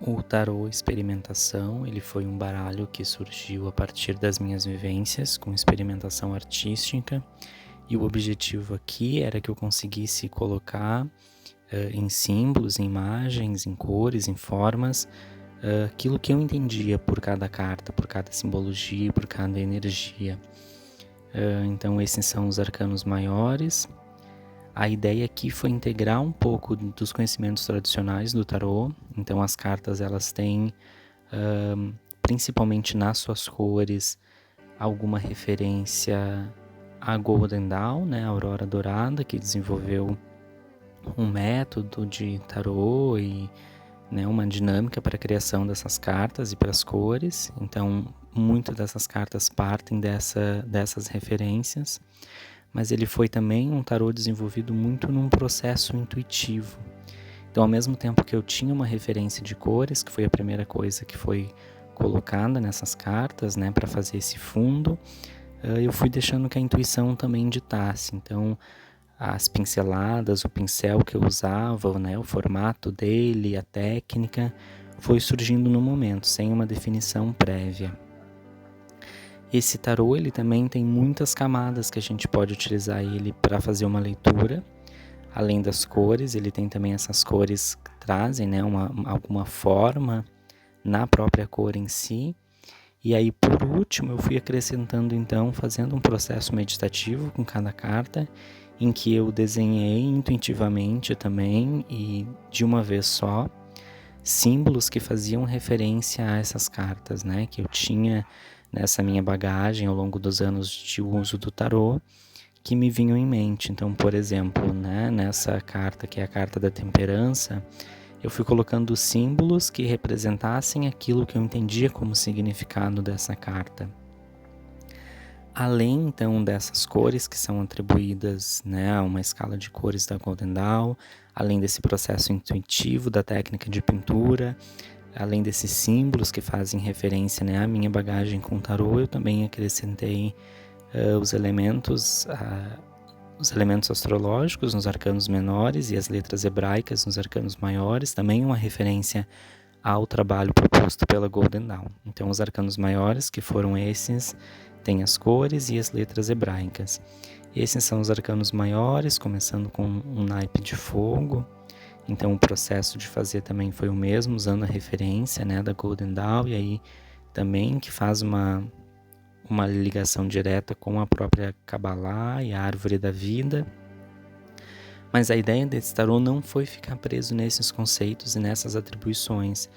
O tarô experimentação, ele foi um baralho que surgiu a partir das minhas vivências com experimentação artística, e o objetivo aqui era que eu conseguisse colocar em símbolos, em imagens, em cores, em formas, aquilo que eu entendia por cada carta, por cada simbologia, por cada energia. Então esses são os arcanos maiores. A ideia aqui foi integrar um pouco dos conhecimentos tradicionais do tarô. Então as cartas elas têm, principalmente nas suas cores, alguma referência a Golden Dawn, né, a Aurora Dourada, que desenvolveu um método de tarô e, né, uma dinâmica para a criação dessas cartas e para as cores. Então muitas dessas cartas partem dessas referências. Mas ele foi também um tarô desenvolvido muito num processo intuitivo. Então, ao mesmo tempo que eu tinha uma referência de cores, que foi a primeira coisa que foi colocada nessas cartas, né, para fazer esse fundo, eu fui deixando que a intuição também ditasse. Então, as pinceladas, o pincel que eu usava, né, o formato dele, a técnica, foi surgindo no momento, sem uma definição prévia. Esse tarô, ele também tem muitas camadas que a gente pode utilizar ele para fazer uma leitura. Além das cores, ele tem também essas cores que trazem, né, alguma forma na própria cor em si. E aí, por último, eu fui acrescentando, então, fazendo um processo meditativo com cada carta, em que eu desenhei intuitivamente também e de uma vez só símbolos que faziam referência a essas cartas, né, que eu tinha nessa minha bagagem ao longo dos anos de uso do tarô, que me vinham em mente. Então, por exemplo, né, nessa carta, que é a carta da temperança, eu fui colocando símbolos que representassem aquilo que eu entendia como significado dessa carta. Além, então, dessas cores que são atribuídas, né, a uma escala de cores da Golden Dawn, além desse processo intuitivo da técnica de pintura, além desses símbolos que fazem referência, né, à minha bagagem com tarô, eu também acrescentei os elementos astrológicos nos arcanos menores e as letras hebraicas nos arcanos maiores, também uma referência ao trabalho proposto pela Golden Dawn. Então, os arcanos maiores, que foram esses, têm as cores e as letras hebraicas. Esses são os arcanos maiores, começando com um naipe de fogo. Então o processo de fazer também foi o mesmo, usando a referência, né, da Golden Dawn, e aí também que faz uma ligação direta com a própria Kabbalah e a Árvore da Vida. Mas a ideia desse tarô não foi ficar preso nesses conceitos e nessas atribuições,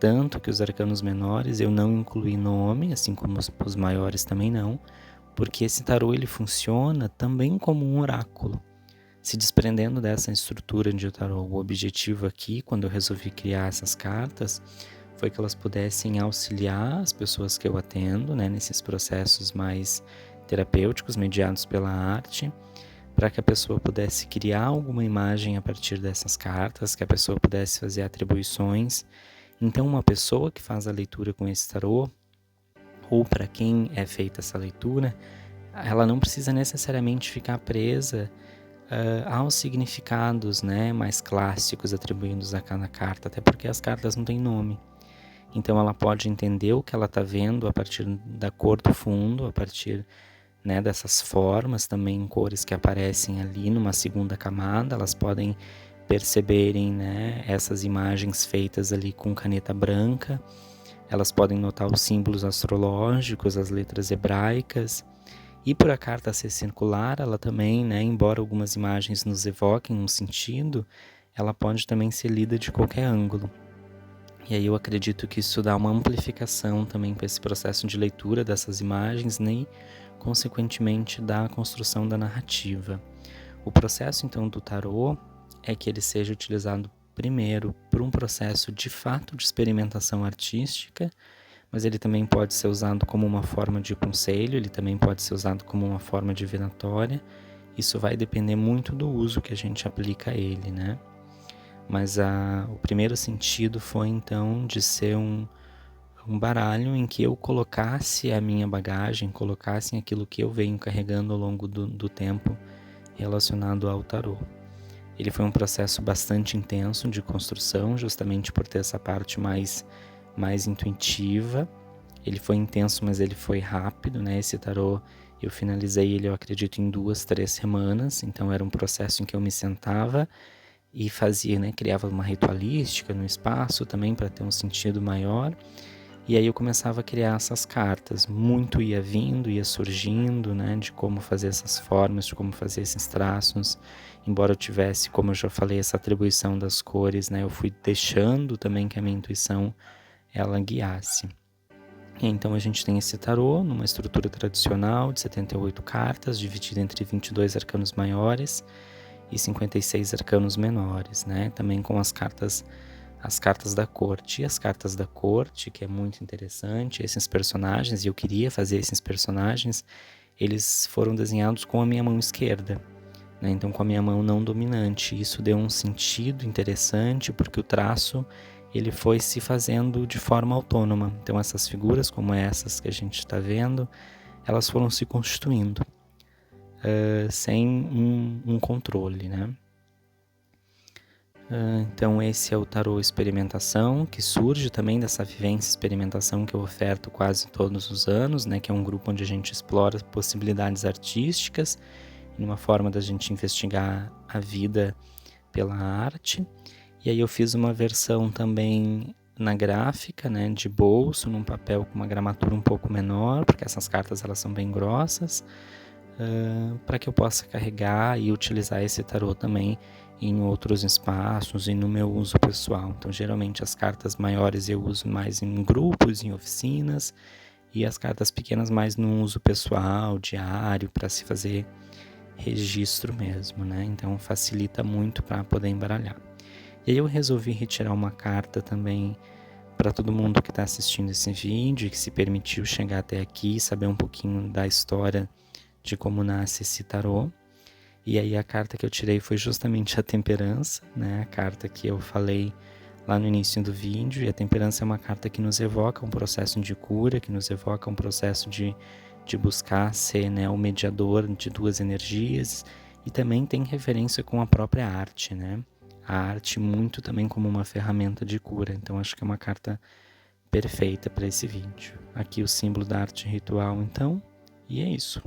tanto que os arcanos menores eu não incluí nome, assim como os maiores também não, porque esse tarô ele funciona também como um oráculo. Se desprendendo dessa estrutura de tarô, o objetivo aqui, quando eu resolvi criar essas cartas, foi que elas pudessem auxiliar as pessoas que eu atendo, né, nesses processos mais terapêuticos mediados pela arte, para que a pessoa pudesse criar alguma imagem a partir dessas cartas, que a pessoa pudesse fazer atribuições. Então, uma pessoa que faz a leitura com esse tarô, ou para quem é feita essa leitura, ela não precisa necessariamente ficar presa aos significados, né, mais clássicos atribuídos a cada carta, até porque as cartas não têm nome. Então ela pode entender o que ela está vendo a partir da cor do fundo, a partir, né, dessas formas também em cores que aparecem ali numa segunda camada. Elas podem perceberem, né, essas imagens feitas ali com caneta branca. Elas podem notar os símbolos astrológicos, as letras hebraicas. E por a carta ser circular, ela também, né, embora algumas imagens nos evoquem um sentido, ela pode também ser lida de qualquer ângulo. E aí eu acredito que isso dá uma amplificação também para esse processo de leitura dessas imagens, né, e consequentemente da construção da narrativa. O processo então do tarô é que ele seja utilizado primeiro por um processo de fato de experimentação artística, mas ele também pode ser usado como uma forma de conselho, ele também pode ser usado como uma forma divinatória. Isso vai depender muito do uso que a gente aplica a ele, né? Mas o primeiro sentido foi então de ser um baralho em que eu colocasse a minha bagagem, colocasse aquilo que eu venho carregando ao longo do tempo relacionado ao tarô. Ele foi um processo bastante intenso de construção, justamente por ter essa parte mais intuitiva. Ele foi intenso, mas ele foi rápido, né? Esse tarô, eu finalizei ele, eu acredito, em 2, 3 semanas. Então era um processo em que eu me sentava e fazia, né? Criava uma ritualística no espaço também para ter um sentido maior. E aí eu começava a criar essas cartas. Muito ia vindo, ia surgindo, né? De como fazer essas formas, de como fazer esses traços. Embora eu tivesse, como eu já falei, essa atribuição das cores, né? Eu fui deixando também que a minha intuição ela guiasse. Então a gente tem esse tarô numa estrutura tradicional de 78 cartas, dividida entre 22 arcanos maiores e 56 arcanos menores, né? Também com as cartas da corte. E as cartas da corte, que é muito interessante, esses personagens, e eu queria fazer esses personagens, eles foram desenhados com a minha mão esquerda, né? Então com a minha mão não dominante. Isso deu um sentido interessante, porque o traço ele foi se fazendo de forma autônoma. Então essas figuras como essas que a gente está vendo, elas foram se constituindo sem um controle, né? Então esse é o tarô experimentação, que surge também dessa vivência experimentação que eu oferto quase todos os anos, né? Que é um grupo onde a gente explora possibilidades artísticas, numa forma da gente investigar a vida pela arte. E aí eu fiz uma versão também na gráfica, né, de bolso, num papel com uma gramatura um pouco menor, porque essas cartas elas são bem grossas, para que eu possa carregar e utilizar esse tarô também em outros espaços e no meu uso pessoal. Então, geralmente as cartas maiores eu uso mais em grupos, em oficinas, e as cartas pequenas mais no uso pessoal, diário, para se fazer registro mesmo, né? Então facilita muito para poder embaralhar. E aí eu resolvi retirar uma carta também para todo mundo que está assistindo esse vídeo e que se permitiu chegar até aqui, saber um pouquinho da história de como nasce esse tarô. E aí a carta que eu tirei foi justamente a temperança, né? A carta que eu falei lá no início do vídeo. E a temperança é uma carta que nos evoca um processo de cura, que nos evoca um processo de buscar ser, né, o mediador de duas energias. E também tem referência com a própria arte, né? A arte muito também como uma ferramenta de cura. Então acho que é uma carta perfeita para esse vídeo. Aqui o símbolo da arte ritual, então. E é isso.